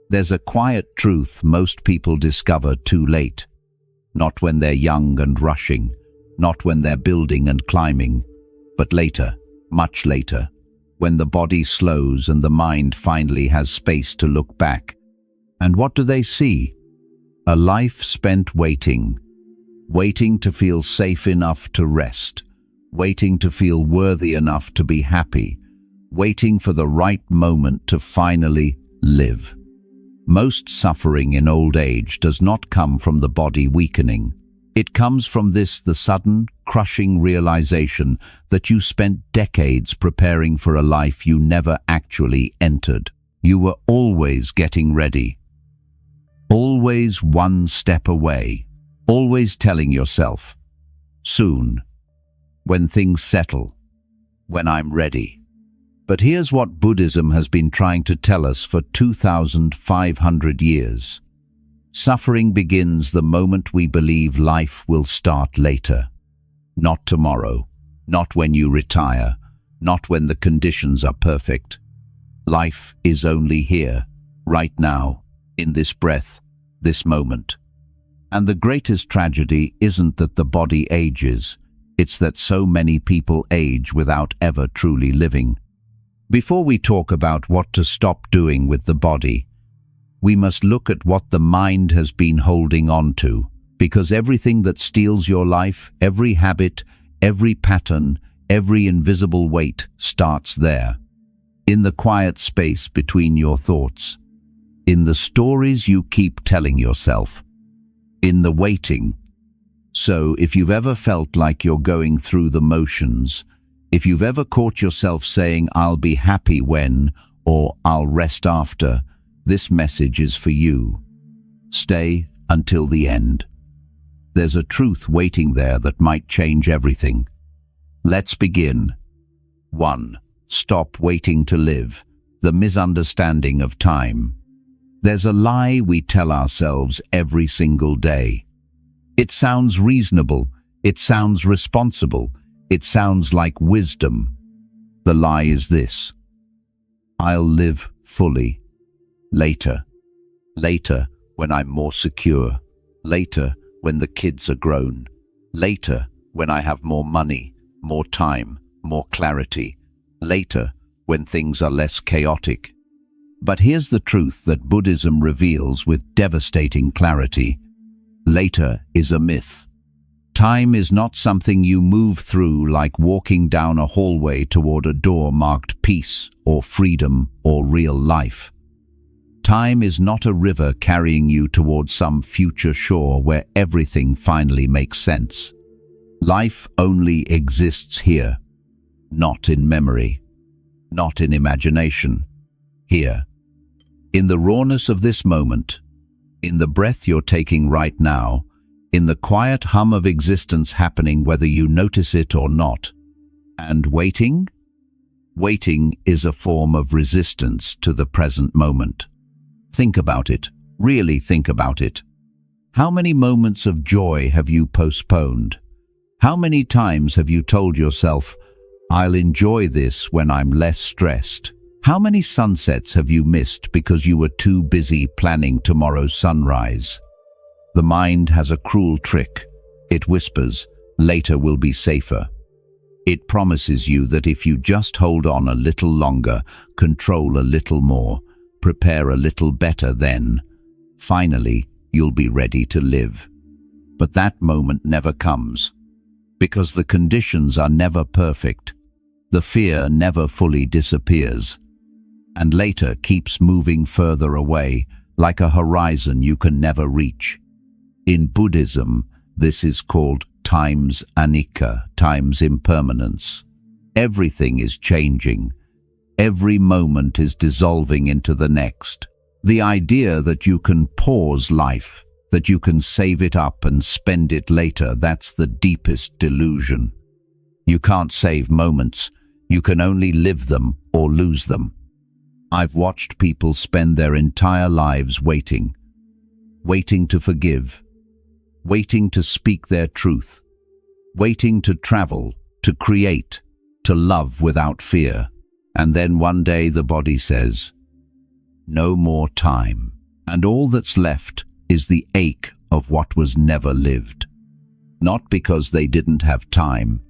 There's a quiet truth most people discover too late. Not when they're young and rushing, not when they're building and climbing, but later, much later, when the body slows and the mind finally has space to look back. And what do they see? A life spent waiting. Waiting to feel safe enough to rest. Waiting to feel worthy enough to be happy. Waiting for the right moment to finally live. Most suffering in old age does not come from the body weakening. It comes from the sudden, crushing realization that you spent decades preparing for a life you never actually entered. You were always getting ready. Always one step away. Always telling yourself, soon, when things settle, when I'm ready. But here's what Buddhism has been trying to tell us for 2,500 years. Suffering begins the moment we believe life will start later. Not tomorrow, not when you retire, not when the conditions are perfect. Life is only here, right now, in this breath, this moment. And the greatest tragedy isn't that the body ages, it's that so many people age without ever truly living. Before we talk about what to stop doing with the body, we must look at what the mind has been holding on to, because everything that steals your life, every habit, every pattern, every invisible weight starts there. In the quiet space between your thoughts, in the stories you keep telling yourself, in the waiting. So if you've ever felt like you're going through the motions, if you've ever caught yourself saying, "I'll be happy when," or "I'll rest after," this message is for you. Stay until the end. There's a truth waiting there that might change everything. Let's begin. 1. Stop waiting to live. The misunderstanding of time. There's a lie we tell ourselves every single day. It sounds reasonable. It sounds responsible. It sounds like wisdom. The lie is this: I'll live fully. Later. Later, when I'm more secure. Later, when the kids are grown. Later, when I have more money, more time, more clarity. Later, when things are less chaotic. But here's the truth that Buddhism reveals with devastating clarity. Later is a myth. Time is not something you move through like walking down a hallway toward a door marked peace or freedom or real life. Time is not a river carrying you towards some future shore where everything finally makes sense. Life only exists here, not in memory, not in imagination. Here, in the rawness of this moment, in the breath you're taking right now, in the quiet hum of existence happening whether you notice it or not. And waiting? Waiting is a form of resistance to the present moment. Think about it. Really think about it. How many moments of joy have you postponed? How many times have you told yourself, "I'll enjoy this when I'm less stressed"? How many sunsets have you missed because you were too busy planning tomorrow's sunrise? The mind has a cruel trick. It whispers, "Later will be safer." It promises you that if you just hold on a little longer, control a little more, prepare a little better, then, finally, you'll be ready to live. But that moment never comes, because the conditions are never perfect. The fear never fully disappears, and later keeps moving further away, like a horizon you can never reach. In Buddhism, this is called time's anicca, time's impermanence. Everything is changing. Every moment is dissolving into the next. The idea that you can pause life, that you can save it up and spend it later, that's the deepest delusion. You can't save moments. You can only live them or lose them. I've watched people spend their entire lives waiting to forgive, waiting to speak their truth, waiting to travel, to create, to love without fear. And then one day the body says, "No more time." And all that's left is the ache of what was never lived. Not because they didn't have time,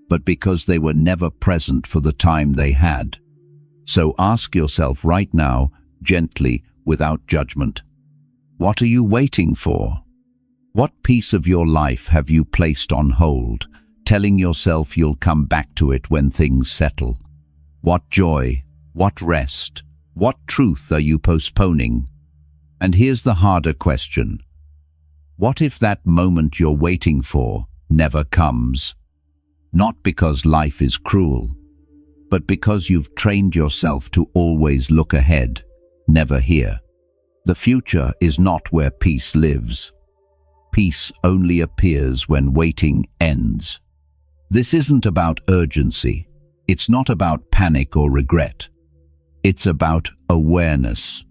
but because they were never present for the time they had. So ask yourself right now, gently, without judgment, what are you waiting for? What piece of your life have you placed on hold, telling yourself you'll come back to it when things settle? What joy, what rest, what truth are you postponing? And here's the harder question. What if that moment you're waiting for never comes? Not because life is cruel, but because you've trained yourself to always look ahead, never here. The future is not where peace lives. Peace only appears when waiting ends. This isn't about urgency. It's not about panic or regret. It's about awareness.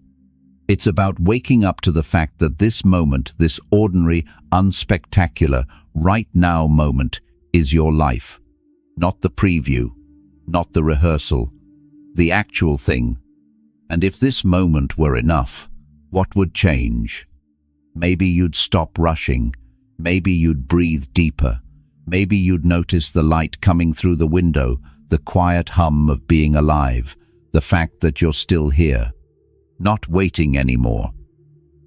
It's about waking up to the fact that this moment, this ordinary, unspectacular, right now moment, is your life. Not the preview, not the rehearsal, the actual thing. And if this moment were enough, what would change? Maybe you'd stop rushing. Maybe you'd breathe deeper. Maybe you'd notice the light coming through the window, the quiet hum of being alive, the fact that you're still here. Not waiting anymore.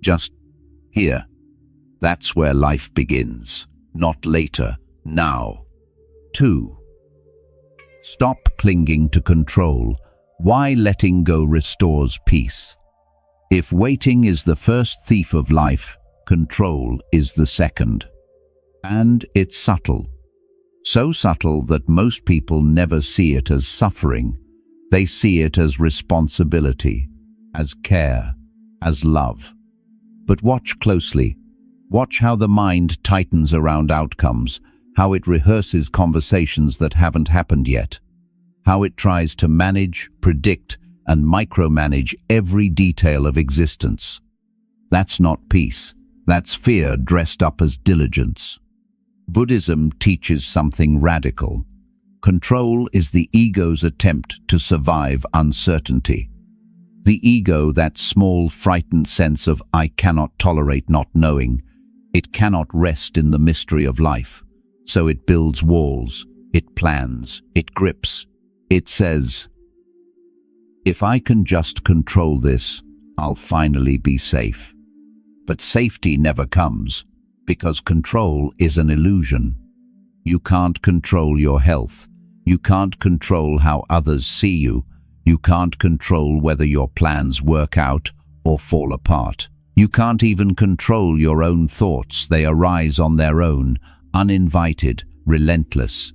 Just here. That's where life begins. Not later. Now. 2. Stop clinging to control. Why letting go restores peace? If waiting is the first thief of life, control is the second. And it's subtle. So subtle that most people never see it as suffering. They see it as responsibility, as care, as love. But watch closely. Watch how the mind tightens around outcomes, how it rehearses conversations that haven't happened yet, how it tries to manage, predict, and micromanage every detail of existence. That's not peace. That's fear dressed up as diligence. Buddhism teaches something radical. Control is the ego's attempt to survive uncertainty. The ego, that small, frightened sense of I cannot tolerate not knowing, it cannot rest in the mystery of life. So it builds walls, it plans, it grips. It says, if I can just control this, I'll finally be safe. But safety never comes, because control is an illusion. You can't control your health. You can't control how others see you. You can't control whether your plans work out or fall apart. You can't even control your own thoughts. They arise on their own, uninvited, relentless.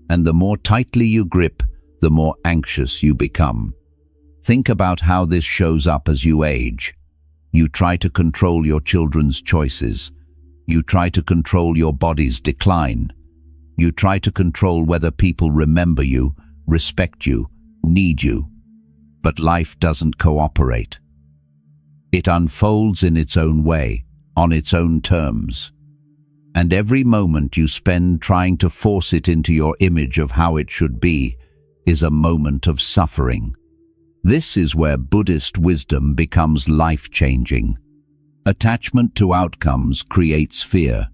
And the more tightly you grip, the more anxious you become. Think about how this shows up as you age. You try to control your children's choices. You try to control your body's decline. You try to control whether people remember you, respect you, need you. But life doesn't cooperate. It unfolds in its own way, on its own terms. And every moment you spend trying to force it into your image of how it should be is a moment of suffering. This is where Buddhist wisdom becomes life-changing. Attachment to outcomes creates fear.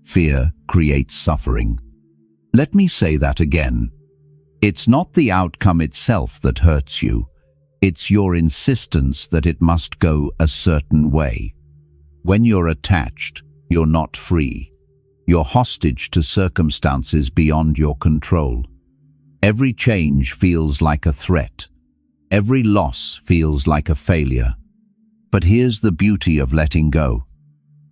Fear creates suffering. Let me say that again. It's not the outcome itself that hurts you. It's your insistence that it must go a certain way. When you're attached, you're not free. You're hostage to circumstances beyond your control. Every change feels like a threat. Every loss feels like a failure. But here's the beauty of letting go.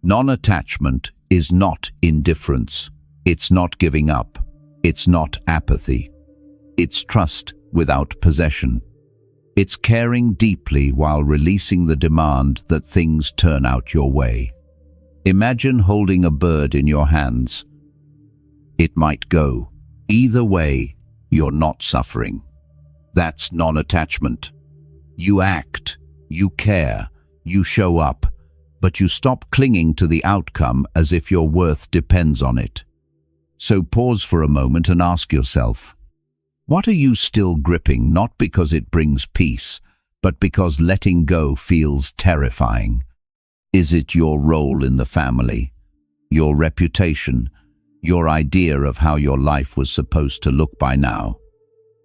Non-attachment is not indifference. It's not giving up. It's not apathy. It's trust without possession. It's caring deeply while releasing the demand that things turn out your way. Imagine holding a bird in your hands. It might go. Either way, you're not suffering. That's non-attachment. You act, you care, you show up, but you stop clinging to the outcome as if your worth depends on it. So pause for a moment and ask yourself, what are you still gripping, not because it brings peace, but because letting go feels terrifying? Is it your role in the family, your reputation, your idea of how your life was supposed to look by now?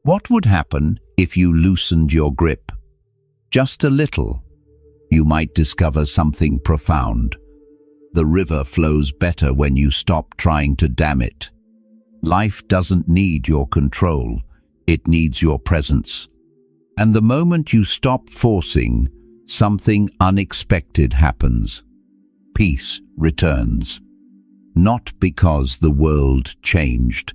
What would happen if you loosened your grip? Just a little. You might discover something profound. The river flows better when you stop trying to dam it. Life doesn't need your control, it needs your presence. And the moment you stop forcing, something unexpected happens. Peace returns. Not because the world changed,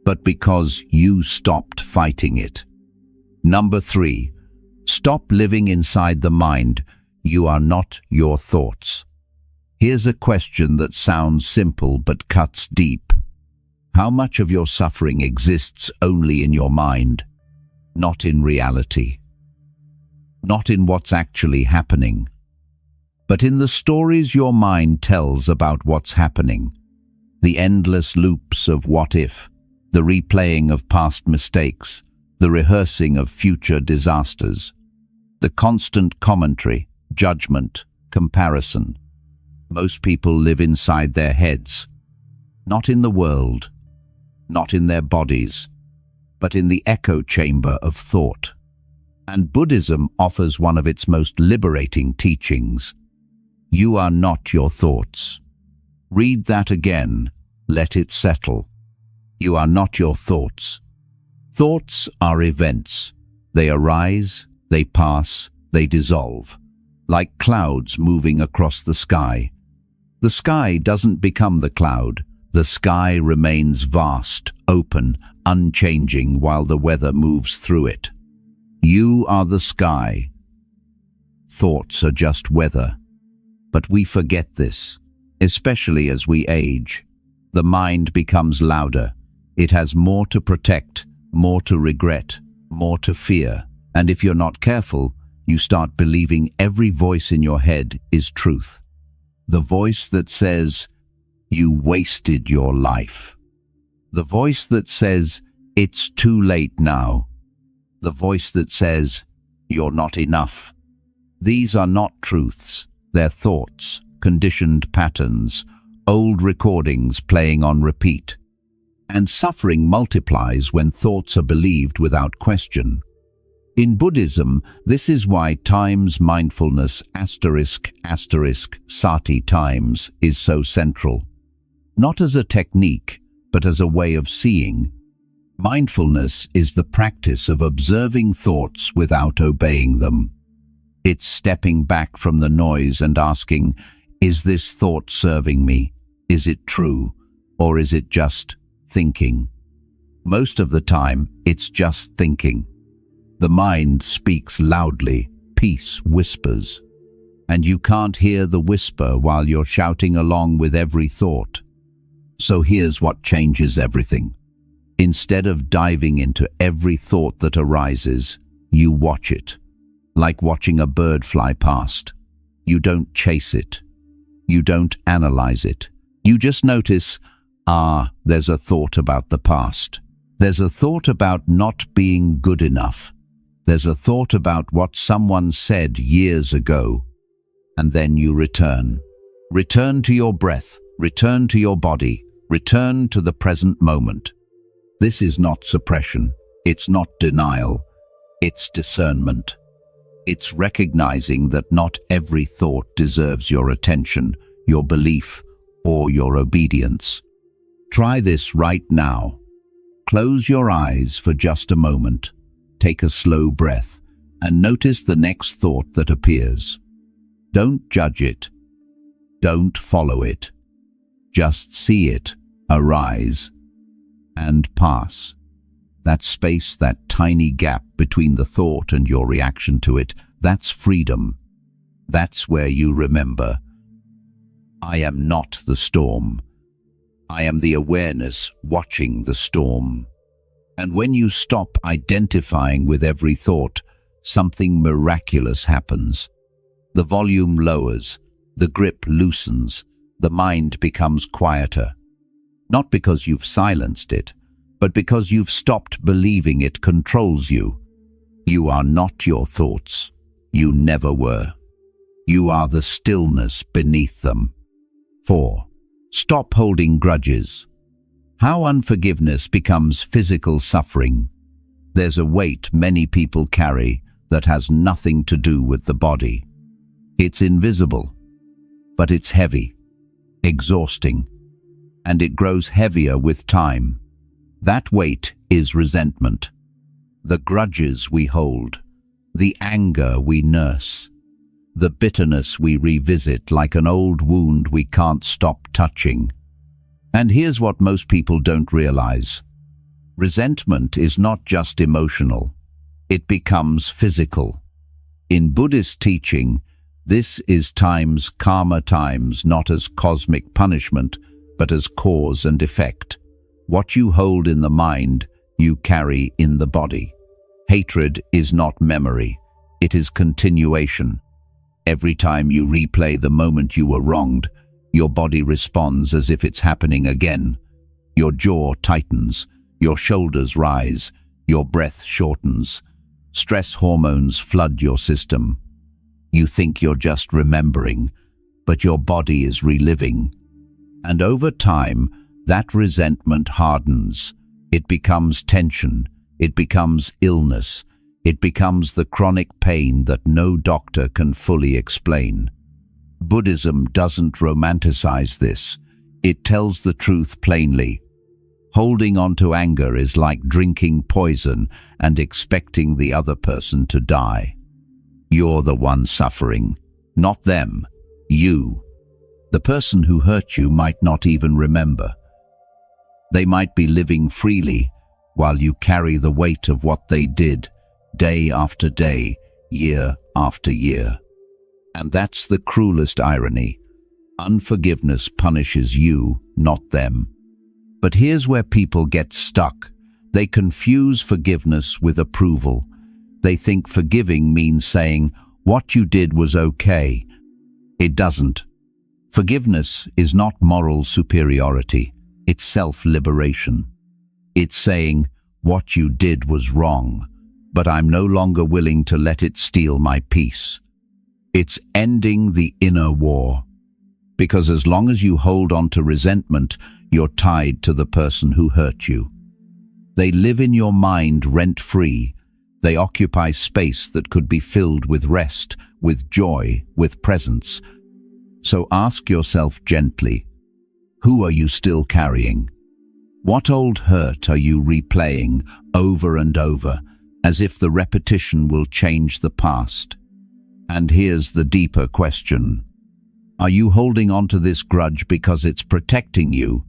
but because you stopped fighting it. Number 3, stop living inside the mind. You are not your thoughts. Here's a question that sounds simple but cuts deep. How much of your suffering exists only in your mind, not in reality? Not in what's actually happening, but in the stories your mind tells about what's happening. The endless loops of what if, the replaying of past mistakes, the rehearsing of future disasters, the constant commentary, judgment, comparison. Most people live inside their heads, not in the world, not in their bodies, but in the echo chamber of thought. And Buddhism offers one of its most liberating teachings. You are not your thoughts. Read that again. Let it settle. You are not your thoughts. Thoughts are events. They arise, they pass, they dissolve, like clouds moving across the sky. The sky doesn't become the cloud. The sky remains vast, open, unchanging while the weather moves through it. You are the sky. Thoughts are just weather. But we forget this, especially as we age. The mind becomes louder. It has more to protect, more to regret, more to fear. And if you're not careful, you start believing every voice in your head is truth. The voice that says, you wasted your life. The voice that says, it's too late now. The voice that says, you're not enough. These are not truths. They're thoughts, conditioned patterns, old recordings playing on repeat. And suffering multiplies when thoughts are believed without question. In Buddhism, this is why times mindfulness * sati times is so central. Not as a technique, but as a way of seeing. Mindfulness is the practice of observing thoughts without obeying them. It's stepping back from the noise and asking, is this thought serving me? Is it true? Or is it just thinking? Most of the time, it's just thinking. The mind speaks loudly, peace whispers, and you can't hear the whisper while you're shouting along with every thought. So here's what changes everything. Instead of diving into every thought that arises, you watch it, like watching a bird fly past. You don't chase it. You don't analyze it. You just notice, there's a thought about the past. There's a thought about not being good enough. There's a thought about what someone said years ago. And then you return. Return to your breath. Return to your body. Return to the present moment. This is not suppression. It's not denial. It's discernment. It's recognizing that not every thought deserves your attention, your belief, or your obedience. Try this right now. Close your eyes for just a moment. Take a slow breath and notice the next thought that appears. Don't judge it. Don't follow it. Just see it arise and pass. That space, that tiny gap between the thought and your reaction to it, that's freedom. That's where you remember, I am not the storm. I am the awareness watching the storm. And when you stop identifying with every thought, something miraculous happens. The volume lowers, the grip loosens, the mind becomes quieter. Not because you've silenced it, but because you've stopped believing it controls you. You are not your thoughts. You never were. You are the stillness beneath them. 4. Stop holding grudges. How unforgiveness becomes physical suffering. There's a weight many people carry that has nothing to do with the body. It's invisible, but it's heavy, exhausting, and it grows heavier with time. That weight is resentment. The grudges we hold, the anger we nurse, the bitterness we revisit like an old wound we can't stop touching. And here's what most people don't realize. Resentment is not just emotional, it becomes physical. In Buddhist teaching, this is times, karma times, not as cosmic punishment, but as cause and effect. What you hold in the mind, you carry in the body. Hatred is not memory, it is continuation. Every time you replay the moment you were wronged, your body responds as if it's happening again. Your jaw tightens, your shoulders rise, your breath shortens. Stress hormones flood your system. You think you're just remembering, but your body is reliving. And over time, that resentment hardens. It becomes tension, it becomes illness, it becomes the chronic pain that no doctor can fully explain. Buddhism doesn't romanticize this. It tells the truth plainly. Holding on to anger is like drinking poison and expecting the other person to die. You're the one suffering, not them, you. The person who hurt you might not even remember. They might be living freely while you carry the weight of what they did, day after day, year after year. And that's the cruelest irony. Unforgiveness punishes you, not them. But here's where people get stuck. They confuse forgiveness with approval. They think forgiving means saying, "What you did was okay." It doesn't. Forgiveness is not moral superiority. It's self-liberation. It's saying, "What you did was wrong, but I'm no longer willing to let it steal my peace." It's ending the inner war. Because as long as you hold on to resentment, you're tied to the person who hurt you. They live in your mind rent-free. They occupy space that could be filled with rest, with joy, with presence. So ask yourself gently, who are you still carrying? What old hurt are you replaying over and over, as if the repetition will change the past? And here's the deeper question. Are you holding on to this grudge because it's protecting you,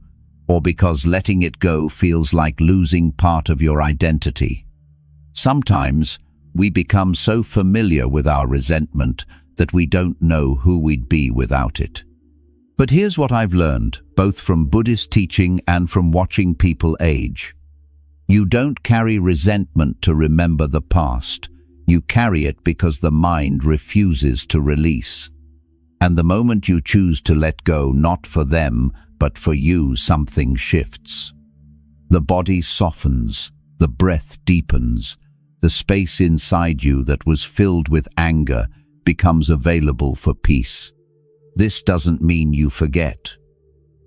or because letting it go feels like losing part of your identity? Sometimes we become so familiar with our resentment that we don't know who we'd be without it. But here's what I've learned, both from Buddhist teaching and from watching people age. You don't carry resentment to remember the past. You carry it because the mind refuses to release. And the moment you choose to let go, not for them, but for you, something shifts. The body softens, the breath deepens, the space inside you that was filled with anger becomes available for peace. This doesn't mean you forget.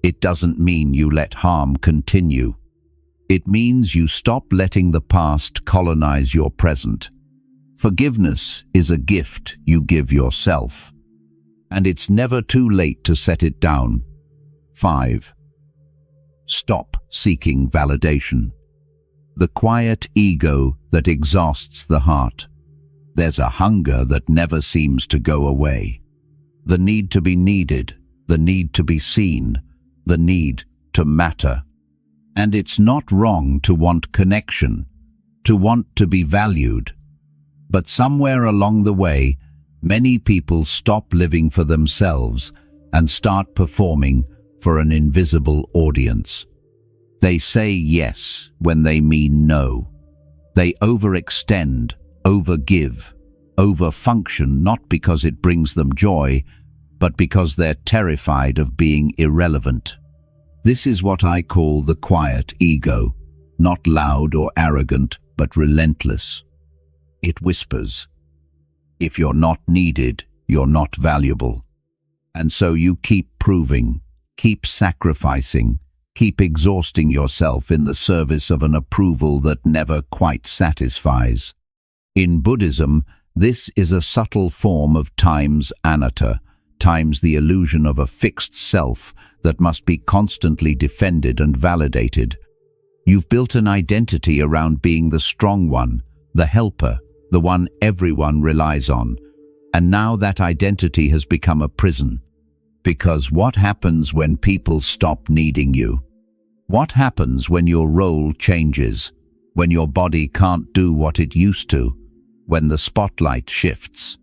It doesn't mean you let harm continue. It means you stop letting the past colonize your present. Forgiveness is a gift you give yourself. And it's never too late to set it down. 5. Stop seeking validation. The quiet ego that exhausts the heart. There's a hunger that never seems to go away. The need to be needed, the need to be seen, the need to matter. And it's not wrong to want connection, to want to be valued. But somewhere along the way, many people stop living for themselves and start performing for an invisible audience. They say yes when they mean no. They overextend, overgive, overfunction, not because it brings them joy, but because they're terrified of being irrelevant. This is what I call the quiet ego, not loud or arrogant, but relentless. It whispers, if you're not needed, you're not valuable. And so you keep proving, keep sacrificing, keep exhausting yourself in the service of an approval that never quite satisfies. In Buddhism, this is a subtle form of time's anatta, time's the illusion of a fixed self that must be constantly defended and validated. You've built an identity around being the strong one, the helper, the one everyone relies on. And now that identity has become a prison. Because what happens when people stop needing you? What happens when your role changes? When your body can't do what it used to? When the spotlight shifts?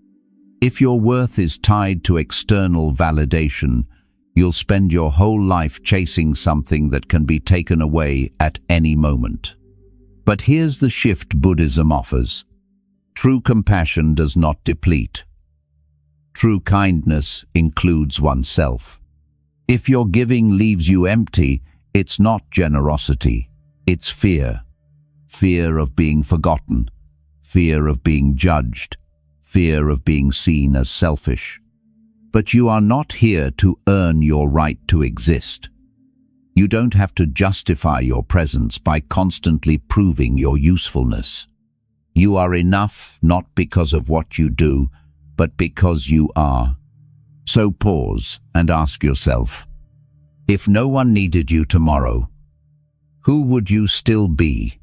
If your worth is tied to external validation, you'll spend your whole life chasing something that can be taken away at any moment. But here's the shift Buddhism offers. True compassion does not deplete. True kindness includes oneself. If your giving leaves you empty, it's not generosity, it's fear. Fear of being forgotten, fear of being judged, fear of being seen as selfish. But you are not here to earn your right to exist. You don't have to justify your presence by constantly proving your usefulness. You are enough not because of what you do, but because you are. So pause and ask yourself, if no one needed you tomorrow, who would you still be?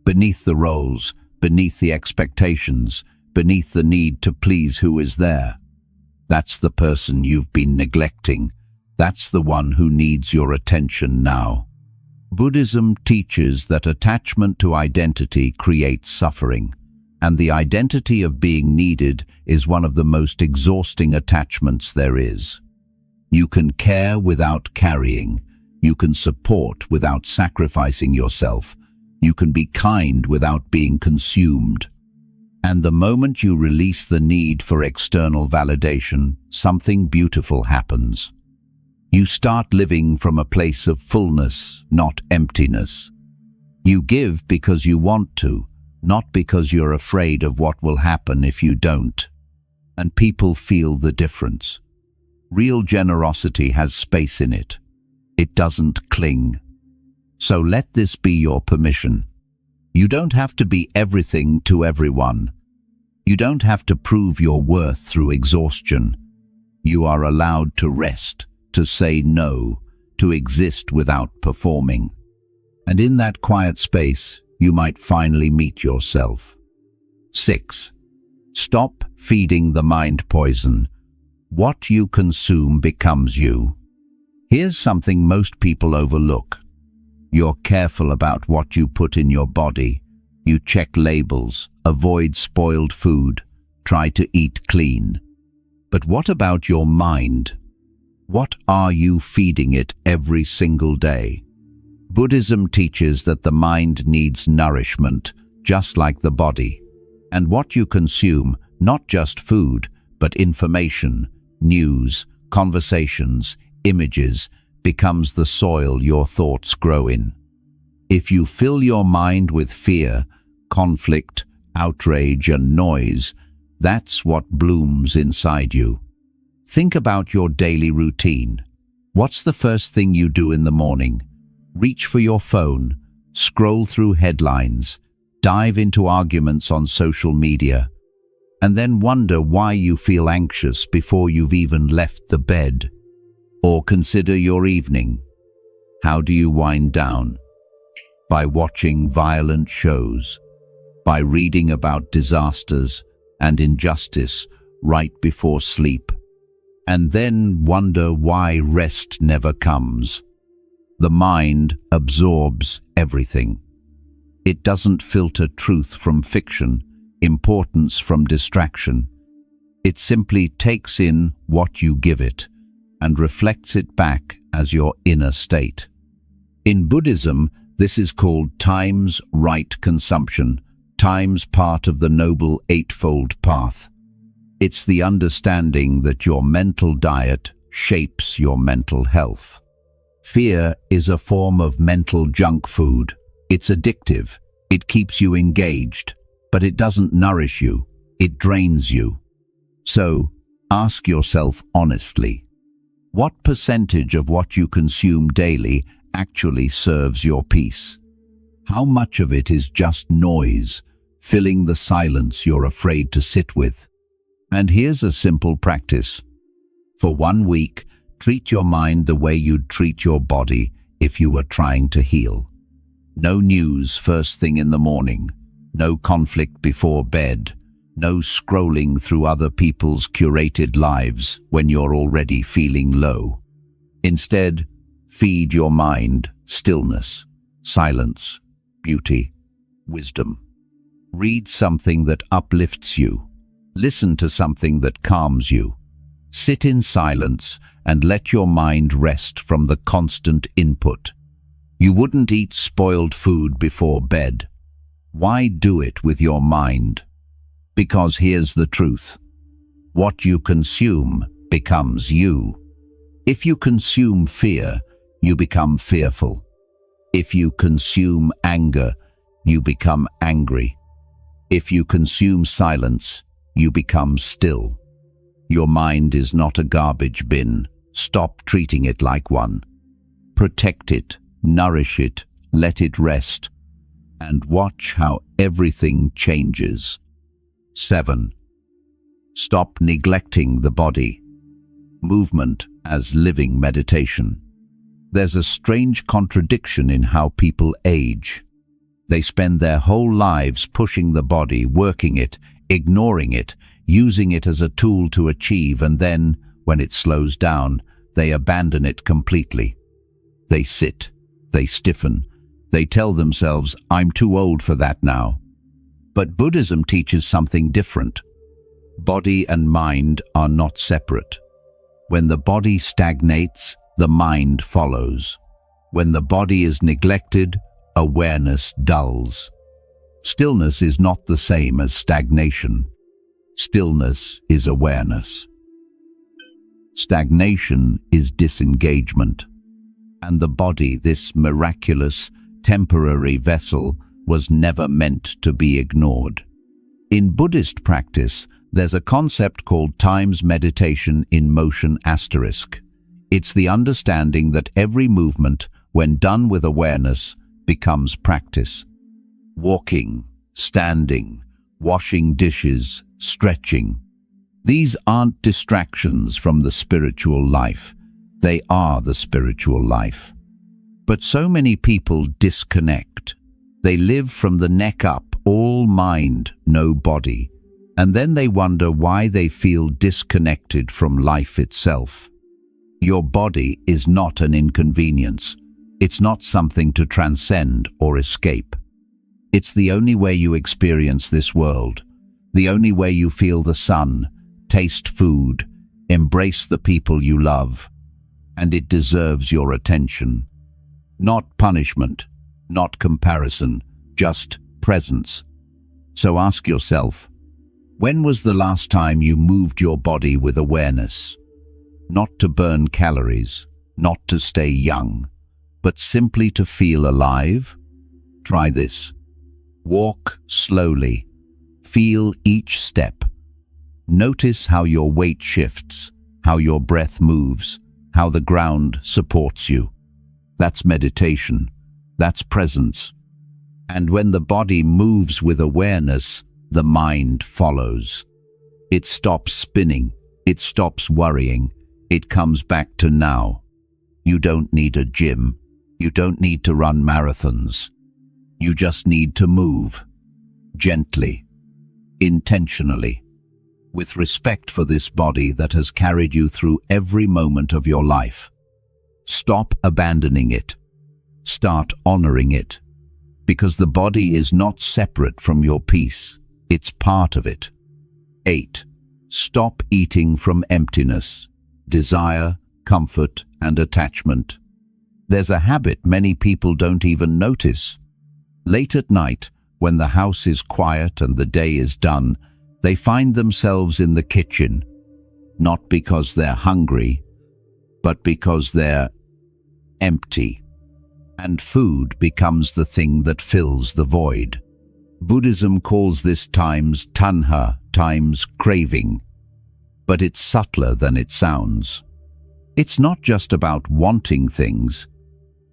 Beneath the roles, beneath the expectations, beneath the need to please who is there. That's the person you've been neglecting. That's the one who needs your attention now. Buddhism teaches that attachment to identity creates suffering, and the identity of being needed is one of the most exhausting attachments there is. You can care without carrying. You can support without sacrificing yourself. You can be kind without being consumed. And the moment you release the need for external validation, something beautiful happens. You start living from a place of fullness, not emptiness. You give because you want to, not because you're afraid of what will happen if you don't. And people feel the difference. Real generosity has space in it. It doesn't cling. So let this be your permission. You don't have to be everything to everyone. You don't have to prove your worth through exhaustion. You are allowed to rest, to say no, to exist without performing. And in that quiet space, you might finally meet yourself. 6. Stop feeding the mind poison. What you consume becomes you. Here's something most people overlook. You're careful about what you put in your body. You check labels, avoid spoiled food, try to eat clean. But what about your mind? What are you feeding it every single day? Buddhism teaches that the mind needs nourishment, just like the body. And what you consume, not just food, but information, news, conversations, images, becomes the soil your thoughts grow in. If you fill your mind with fear, conflict, outrage, and noise, that's what blooms inside you. Think about your daily routine. What's the first thing you do in the morning? Reach for your phone, scroll through headlines, dive into arguments on social media, and then wonder why you feel anxious before you've even left the bed. Or consider your evening. How do you wind down? By watching violent shows, by reading about disasters and injustice right before sleep, and then wonder why rest never comes. The mind absorbs everything. It doesn't filter truth from fiction, importance from distraction. It simply takes in what you give it and reflects it back as your inner state. In Buddhism, this is called time's right consumption, time's part of the Noble Eightfold Path. It's the understanding that your mental diet shapes your mental health. Fear is a form of mental junk food. It's addictive. It keeps you engaged, but it doesn't nourish you. It drains you. So, Ask yourself honestly, what percentage of what you consume daily actually serves your peace? How much of it is just noise, filling the silence you're afraid to sit with? And here's a simple practice. For 1 week, treat your mind the way you'd treat your body if you were trying to heal. No news first thing in the morning, no conflict before bed, no scrolling through other people's curated lives when you're already feeling low. Instead, feed your mind stillness, silence, beauty, wisdom. Read something that uplifts you. Listen to something that calms you. Sit in silence and let your mind rest from the constant input. You wouldn't eat spoiled food before bed. Why do it with your mind? Because here's the truth. What you consume becomes you. If you consume fear, you become fearful. If you consume anger, you become angry. If you consume silence, you become still. Your mind is not a garbage bin. Stop treating it like one. Protect it, nourish it, let it rest, and watch how everything changes. 7. Stop neglecting the body. Movement as living meditation. There's a strange contradiction in how people age. They spend their whole lives pushing the body, working it, ignoring it, using it as a tool to achieve, and then, when it slows down, they abandon it completely. They sit, they stiffen, they tell themselves, "I'm too old for that now." But Buddhism teaches something different. Body and mind are not separate. When the body stagnates, the mind follows. When the body is neglected, awareness dulls. Stillness is not the same as stagnation. Stillness is awareness. Stagnation is disengagement. And the body, this miraculous, temporary vessel, was never meant to be ignored. In Buddhist practice, there's a concept called times meditation in motion *. It's the understanding that every movement, when done with awareness, becomes practice. Walking, standing, washing dishes, stretching. These aren't distractions from the spiritual life. They are the spiritual life. But so many people disconnect. They live from the neck up, all mind, no body, and then they wonder why they feel disconnected from life itself. Your body is not an inconvenience. It's not something to transcend or escape. It's the only way you experience this world, the only way you feel the sun, taste food, embrace the people you love, and it deserves your attention. Not punishment, not comparison, just presence. So ask yourself, when was the last time you moved your body with awareness? Not to burn calories, not to stay young, but simply to feel alive? Try this. Walk slowly. Feel each step. Notice how your weight shifts, how your breath moves, how the ground supports you. That's meditation. That's presence. And when the body moves with awareness, the mind follows. It stops spinning. It stops worrying. It comes back to now. You don't need a gym. You don't need to run marathons. You just need to move. Gently. Intentionally. With respect for this body that has carried you through every moment of your life. Stop abandoning it. Start honoring it. Because the body is not separate from your peace. It's part of it. 8. Stop eating from emptiness, desire, comfort, and attachment. There's a habit many people don't even notice. Late at night, when the house is quiet and the day is done, they find themselves in the kitchen, not because they're hungry, but because they're empty. And food becomes the thing that fills the void. Buddhism calls this times tanha, times craving. but it's subtler than it sounds. It's not just about wanting things.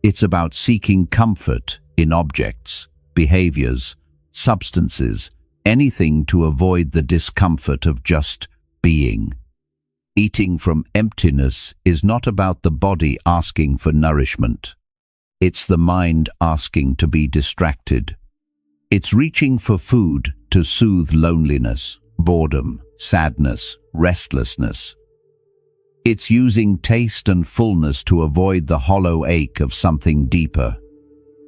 It's about seeking comfort in objects, behaviors, substances, anything to avoid the discomfort of just being. Eating from emptiness is not about the body asking for nourishment. It's the mind asking to be distracted. It's reaching for food to soothe loneliness, boredom, sadness, restlessness. It's using taste and fullness to avoid the hollow ache of something deeper,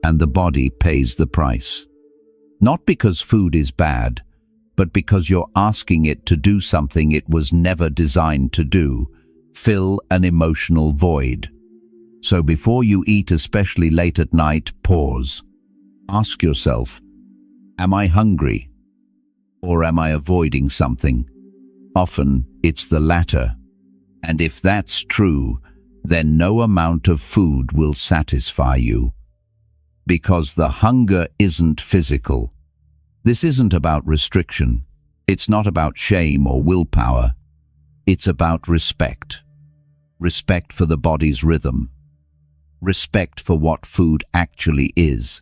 and the body pays the price. Not because food is bad, but because you're asking it to do something it was never designed to do, fill an emotional void. So before you eat, especially late at night, pause. Ask yourself, am I hungry? Or am I avoiding something? Often it's the latter. And if that's true, then no amount of food will satisfy you. Because the hunger isn't physical. This isn't about restriction. It's not about shame or willpower. It's about respect. Respect for the body's rhythm. Respect for what food actually is.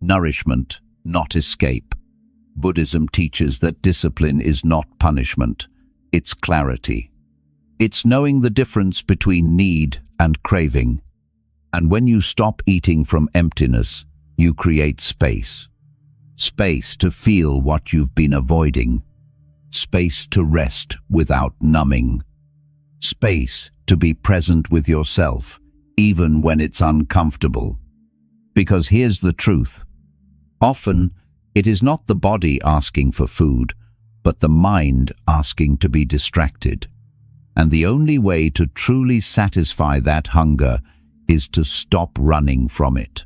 Nourishment, not escape. Buddhism teaches that discipline is not punishment. It's clarity. It's knowing the difference between need and craving. And when you stop eating from emptiness, you create space. Space to feel what you've been avoiding. Space to rest without numbing. Space to be present with yourself, even when it's uncomfortable. Because here's the truth. Often, it is not the body asking for food, but the mind asking to be distracted. And the only way to truly satisfy that hunger is to stop running from it.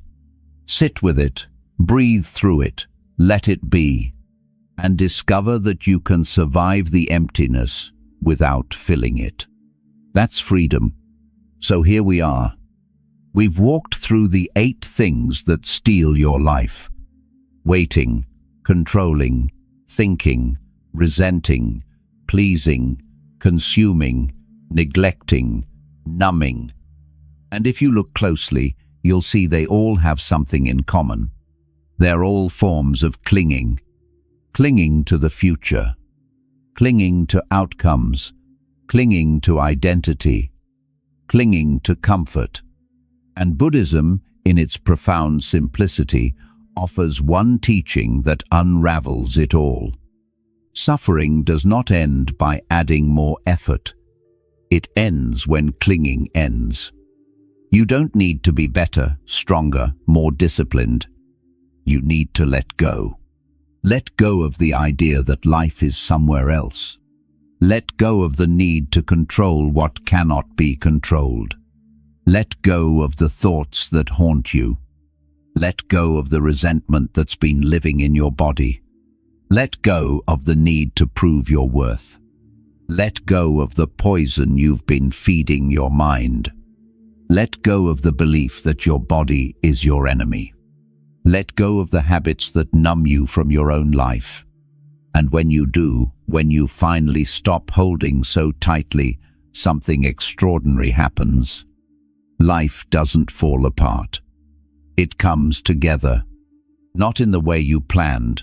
Sit with it, breathe through it, let it be, and discover that you can survive the emptiness without filling it. That's freedom. So here we are. We've walked through the 8 things that steal your life. Waiting, controlling, thinking, resenting, pleasing, consuming, neglecting, numbing. And if you look closely, you'll see they all have something in common. They're all forms of clinging. Clinging to the future. Clinging to outcomes. Clinging to identity. Clinging to comfort. And Buddhism, in its profound simplicity, offers one teaching that unravels it all. Suffering does not end by adding more effort. It ends when clinging ends. You don't need to be better, stronger, more disciplined. You need to let go. Let go of the idea that life is somewhere else. Let go of the need to control what cannot be controlled. Let go of the thoughts that haunt you. Let go of the resentment that's been living in your body. Let go of the need to prove your worth. Let go of the poison you've been feeding your mind. Let go of the belief that your body is your enemy. Let go of the habits that numb you from your own life. And when you do, when you finally stop holding so tightly, something extraordinary happens. Life doesn't fall apart. It comes together, not in the way you planned,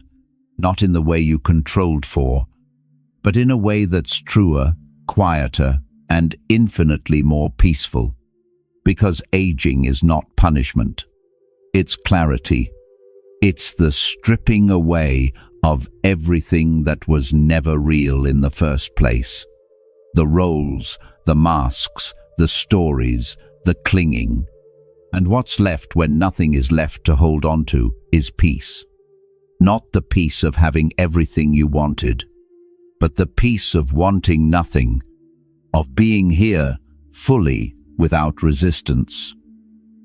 not in the way you controlled for, but in a way that's truer, quieter, and infinitely more peaceful. Because aging is not punishment. It's clarity. It's the stripping away of everything that was never real in the first place. The roles, the masks, the stories, the clinging. And what's left when nothing is left to hold on to is peace. Not the peace of having everything you wanted, but the peace of wanting nothing, of being here fully without resistance.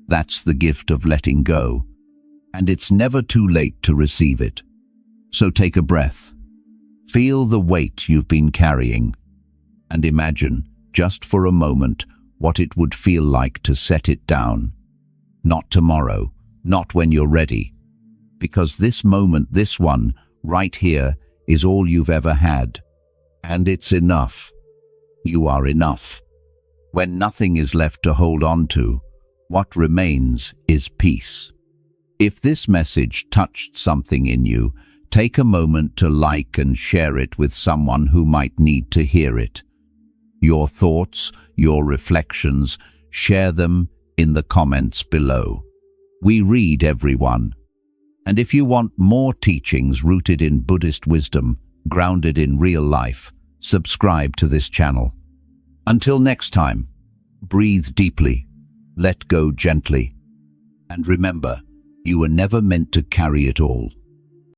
That's the gift of letting go, and it's never too late to receive it. So take a breath. Feel the weight you've been carrying, and imagine, just for a moment, what it would feel like to set it down. Not tomorrow, not when you're ready, because this moment, this one, right here, is all you've ever had, and it's enough. You are enough. When nothing is left to hold on to, what remains is peace. If this message touched something in you, take a moment to like and share it with someone who might need to hear it. Your thoughts, your reflections, share them in the comments below. We read everyone. And if you want more teachings rooted in Buddhist wisdom, grounded in real life, subscribe to this channel. Until next time, breathe deeply, let go gently, and remember, you were never meant to carry it all.